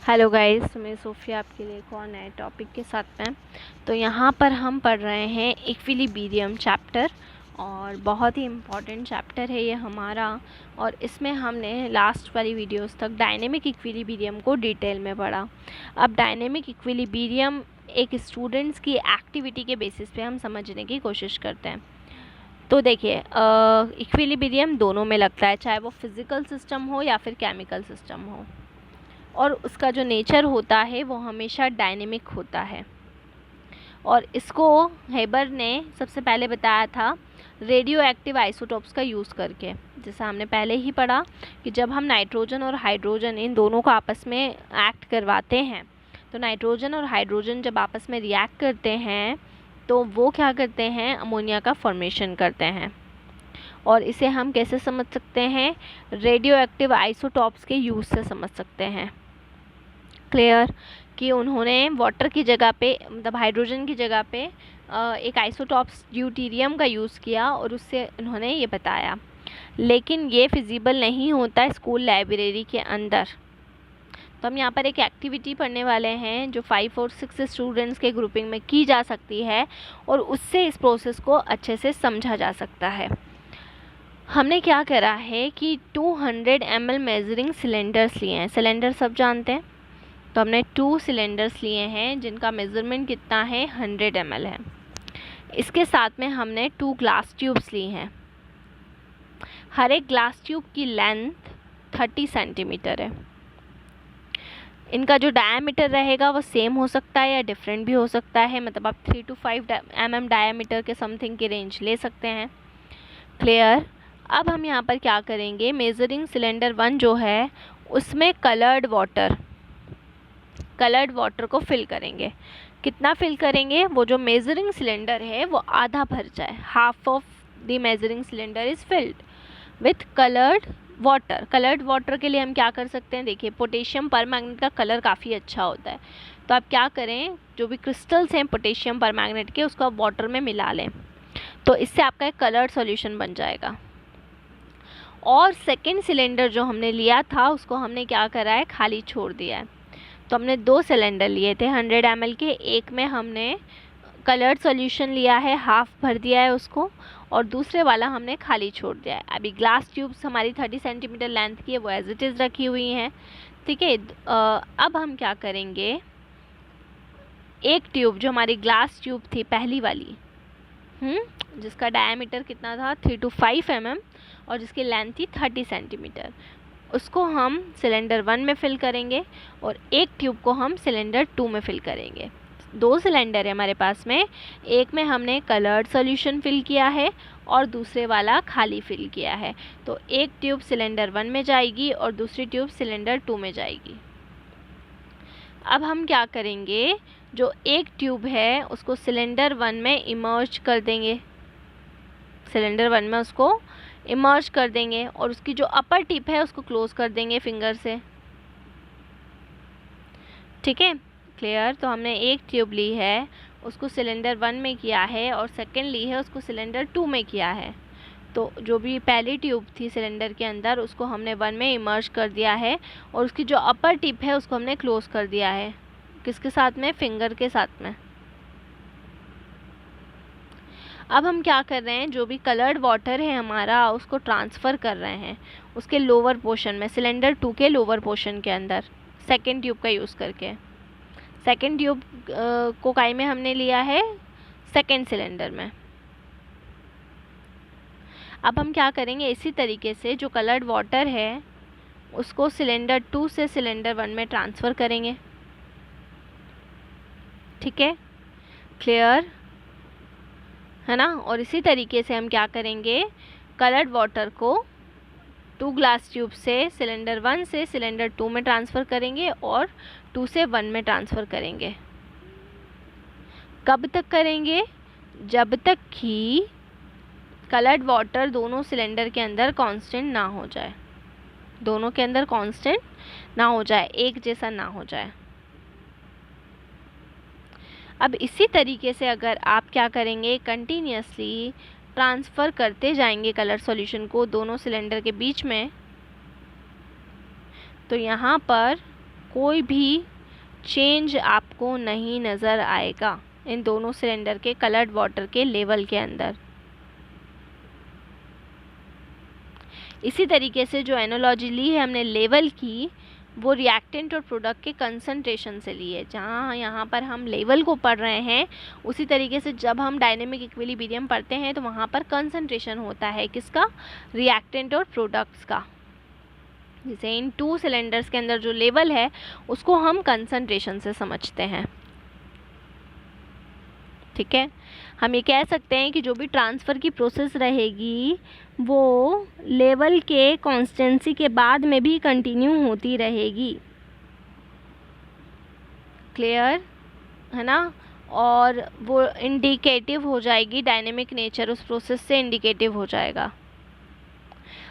Hello guys, मैं Sophia आपके लिए एक और नए टॉपिक के साथ में। तो यहाँ पर हम पढ़ रहे हैं इक्विलिब्रियम चैप्टर, और बहुत ही इम्पॉर्टेंट चैप्टर है ये हमारा। और इसमें हमने लास्ट वाली वीडियोस तक डायनेमिक इक्विलिब्रियम को डिटेल में पढ़ा। अब डायनेमिक इक्विलिब्रियम एक स्टूडेंट्स की एक्टिविटी के बेसिस पे हम समझने की कोशिश करते हैं। तो देखिए, इक्विलिब्रियम दोनों में लगता है, चाहे वो फिज़िकल सिस्टम हो या फिर केमिकल सिस्टम हो, और उसका जो नेचर होता है वो हमेशा डायनेमिक होता है। और इसको हेबर ने सबसे पहले बताया था रेडियो एक्टिव आइसोटोप्स का यूज़ करके। जैसा हमने पहले ही पढ़ा कि जब हम नाइट्रोजन और हाइड्रोजन इन दोनों को आपस में एक्ट करवाते हैं, तो नाइट्रोजन और हाइड्रोजन जब आपस में रिएक्ट करते हैं तो वो क्या करते हैं, अमोनिया का फॉर्मेशन करते हैं। और इसे हम कैसे समझ सकते हैं, रेडियो एक्टिव आइसोटोप्स के यूज़ से समझ सकते हैं। क्लियर कि उन्होंने वाटर की जगह पे, मतलब हाइड्रोजन की जगह पे एक आइसोटॉप्स ड्यूटीरियम का यूज़ किया और उससे उन्होंने ये बताया। लेकिन ये फिजिबल नहीं होता स्कूल लाइब्रेरी के अंदर। तो हम यहाँ पर एक एक्टिविटी पढ़ने वाले हैं जो 5 और 6 स्टूडेंट्स के ग्रुपिंग में की जा सकती है, और उससे इस प्रोसेस को अच्छे से समझा जा सकता है। हमने क्या करा है कि 200 ml मेजरिंग सिलेंडर्स लिए हैं। सिलेंडर सब जानते हैं, तो हमने 2 सिलेंडर्स लिए हैं जिनका मेज़रमेंट कितना है, 100 ml है। इसके साथ में हमने 2 ग्लास ट्यूब्स ली हैं। हर एक ग्लास ट्यूब की लेंथ 30 सेंटीमीटर है। इनका जो डायामीटर रहेगा वो सेम हो सकता है या डिफरेंट भी हो सकता है, मतलब आप 3 to 5 mm डायामीटर के समथिंग की रेंज ले सकते हैं। क्लियर। अब हम यहाँ पर क्या करेंगे, मेजरिंग सिलेंडर 1 जो है उसमें कलर्ड वाटर को फिल करेंगे। कितना फिल करेंगे, वो जो मेजरिंग सिलेंडर है वो आधा भर जाए। Half of the measuring cylinder is filled with coloured water. Coloured water के लिए हम क्या कर सकते हैं, देखिए पोटेशियम परमैंगनेट का कलर काफ़ी अच्छा होता है, तो आप क्या करें, जो भी क्रिस्टल्स हैं पोटेशियम परमैंगनेट के उसको आप वाटर में मिला लें, तो इससे आपका एक कलर्ड सॉल्यूशन बन जाएगा। और सेकेंड सिलेंडर जो हमने लिया था उसको हमने क्या करा है, खाली छोड़ दिया है। तो हमने 2 सिलेंडर लिए थे 100 ml के, एक में हमने कलर्ड सॉल्यूशन लिया है, हाफ भर दिया है उसको, और दूसरे वाला हमने खाली छोड़ दिया है। अभी ग्लास ट्यूब्स हमारी 30 सेंटीमीटर लेंथ की है, वो एज इट इज़ रखी हुई हैं। ठीक है। अब हम क्या करेंगे, एक ट्यूब जो हमारी ग्लास ट्यूब थी पहली वाली, जिसका डायमीटर कितना था, 3 to 5 mm, और जिसकी लेंथ थी 30 सेंटीमीटर, उसको हम सिलेंडर 1 में फिल करेंगे और एक ट्यूब को हम सिलेंडर 2 में फिल करेंगे। 2 सिलेंडर है हमारे पास में, एक में हमने कलर्ड सॉल्यूशन फिल किया है और दूसरे वाला खाली फिल किया है। तो एक ट्यूब सिलेंडर 1 में जाएगी और दूसरी ट्यूब सिलेंडर 2 में जाएगी। अब हम क्या करेंगे, जो एक ट्यूब है उसको सिलेंडर 1 में इमर्ज कर देंगे, सिलेंडर 1 में उसको इमर्ज कर देंगे, और उसकी जो अपर टिप है उसको क्लोज कर देंगे फिंगर से। ठीक है, क्लियर। तो हमने एक ट्यूब ली है, उसको सिलेंडर 1 में किया है, और सेकंड ली है उसको सिलेंडर 2 में किया है। तो जो भी पहली ट्यूब थी सिलेंडर के अंदर उसको हमने 1 में इमर्ज कर दिया है, और उसकी जो अपर टिप है उसको हमने क्लोज कर दिया है। किसके साथ में, फिंगर के साथ में। अब हम क्या कर रहे हैं, जो भी कलर्ड वाटर है हमारा उसको ट्रांसफ़र कर रहे हैं उसके लोअर पोर्शन में, सिलेंडर 2 के लोअर पोर्शन के अंदर, सेकेंड ट्यूब का यूज़ करके। सेकेंड ट्यूब को काई में हमने लिया है, सेकेंड सिलेंडर में। अब हम क्या करेंगे, इसी तरीके से जो कलर्ड वाटर है उसको सिलेंडर 2 से सिलेंडर 1 में ट्रांसफ़र करेंगे। ठीक है, क्लियर है ना। और इसी तरीके से हम क्या करेंगे, कलर्ड वाटर को 2 ग्लास ट्यूब से सिलेंडर 1 से सिलेंडर 2 में ट्रांसफ़र करेंगे और 2 से 1 में ट्रांसफ़र करेंगे। कब तक करेंगे, जब तक कि कलर्ड वाटर दोनों सिलेंडर के अंदर कांस्टेंट ना हो जाए, दोनों के अंदर कांस्टेंट ना हो जाए, एक जैसा ना हो जाए। अब इसी तरीके से अगर आप क्या करेंगे, कंटिन्यूसली ट्रांसफ़र करते जाएंगे कलर सॉल्यूशन को दोनों सिलेंडर के बीच में, तो यहाँ पर कोई भी चेंज आपको नहीं नज़र आएगा इन दोनों सिलेंडर के कलर्ड वाटर के लेवल के अंदर। इसी तरीके से जो एनालॉजी ली है हमने लेवल की, वो रिएक्टेंट और प्रोडक्ट के कंसंट्रेशन से ली है। जहाँ यहाँ पर हम लेवल को पढ़ रहे हैं, उसी तरीके से जब हम डायनेमिक इक्विलिब्रियम पढ़ते हैं तो वहाँ पर कंसंट्रेशन होता है किसका? रिएक्टेंट और प्रोडक्ट्स का। जैसे इन 2 सिलेंडर्स के अंदर जो लेवल है उसको हम कंसंट्रेशन से समझते हैं। ठीक है, हम ये कह सकते हैं कि जो भी ट्रांसफ़र की प्रोसेस रहेगी वो लेवल के कॉन्स्टेंसी के बाद में भी कंटिन्यू होती रहेगी। क्लियर है ना? और वो इंडिकेटिव हो जाएगी, डायनेमिक नेचर उस प्रोसेस से इंडिकेटिव हो जाएगा।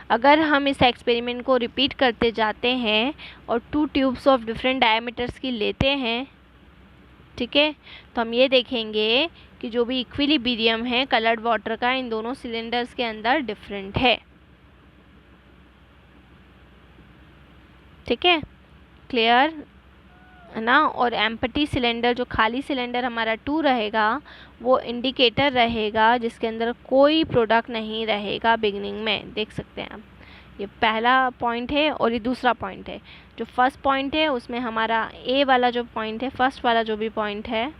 अगर हम इस एक्सपेरिमेंट को रिपीट करते जाते हैं और 2 ट्यूब्स ऑफ डिफरेंट डायमीटर्स की लेते हैं, ठीक है, तो हम ये देखेंगे कि जो भी इक्विलिब्रियम है कलर्ड वाटर का इन दोनों सिलेंडर्स के अंदर डिफरेंट है। ठीक है, क्लियर है ना? और एम्प्टी सिलेंडर, जो खाली सिलेंडर हमारा 2 रहेगा, वो इंडिकेटर रहेगा जिसके अंदर कोई प्रोडक्ट नहीं रहेगा बिगिनिंग में। देख सकते हैं आप, ये पहला पॉइंट है और ये दूसरा पॉइंट है। जो फर्स्ट पॉइंट है उसमें हमारा ए वाला जो पॉइंट है, फर्स्ट वाला जो भी पॉइंट है,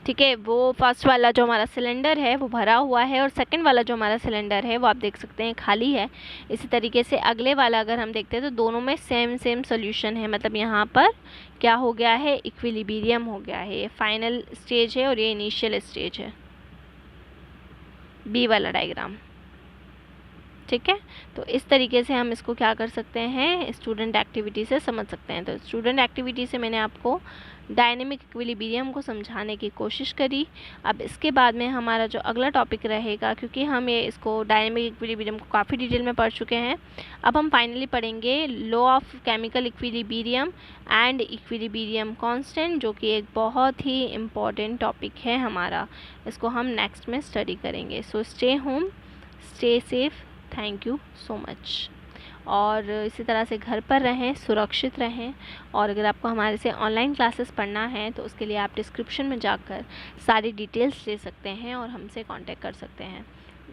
ठीक है, वो फर्स्ट वाला जो हमारा सिलेंडर है वो भरा हुआ है और सेकंड वाला जो हमारा सिलेंडर है वो आप देख सकते हैं खाली है। इसी तरीके से अगले वाला अगर हम देखते हैं तो दोनों में सेम सोल्यूशन है, मतलब यहाँ पर क्या हो गया है? इक्विलिब्रियम हो गया है। ये फाइनल स्टेज है और ये इनिशियल स्टेज है, बी वाला डायग्राम। ठीक है, तो इस तरीके से हम इसको क्या कर सकते हैं? स्टूडेंट एक्टिविटी से समझ सकते हैं। तो स्टूडेंट एक्टिविटी से मैंने आपको डायनेमिक इक्विलिब्रियम को समझाने की कोशिश करी। अब इसके बाद में हमारा जो अगला टॉपिक रहेगा, क्योंकि हम ये इसको डायनेमिक इक्विलिब्रियम को काफ़ी डिटेल में पढ़ चुके हैं, अब हम फाइनली पढ़ेंगे law of chemical equilibrium and equilibrium constant, जो कि एक बहुत ही इम्पॉर्टेंट टॉपिक है हमारा। इसको हम नेक्स्ट में स्टडी करेंगे। So stay home, stay safe, thank you so much. और इसी तरह से घर पर रहें, सुरक्षित रहें। और अगर आपको हमारे से ऑनलाइन क्लासेस पढ़ना है तो उसके लिए आप डिस्क्रिप्शन में जाकर सारी डिटेल्स ले सकते हैं और हमसे कांटेक्ट कर सकते हैं।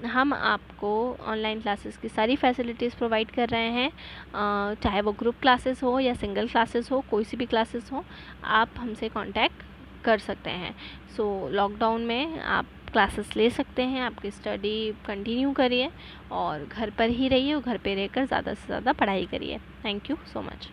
हम आपको ऑनलाइन क्लासेस की सारी फैसिलिटीज़ प्रोवाइड कर रहे हैं, चाहे वो ग्रुप क्लासेस हो या सिंगल क्लासेस हो, कोई सी भी क्लासेस हो, आप हमसे कांटेक्ट कर सकते हैं। सो लॉकडाउन में आप क्लासेस ले सकते हैं, आपकी स्टडी कंटिन्यू करिए और घर पर ही रहिए और घर पे रहकर ज़्यादा से ज़्यादा पढ़ाई करिए। Thank you so much.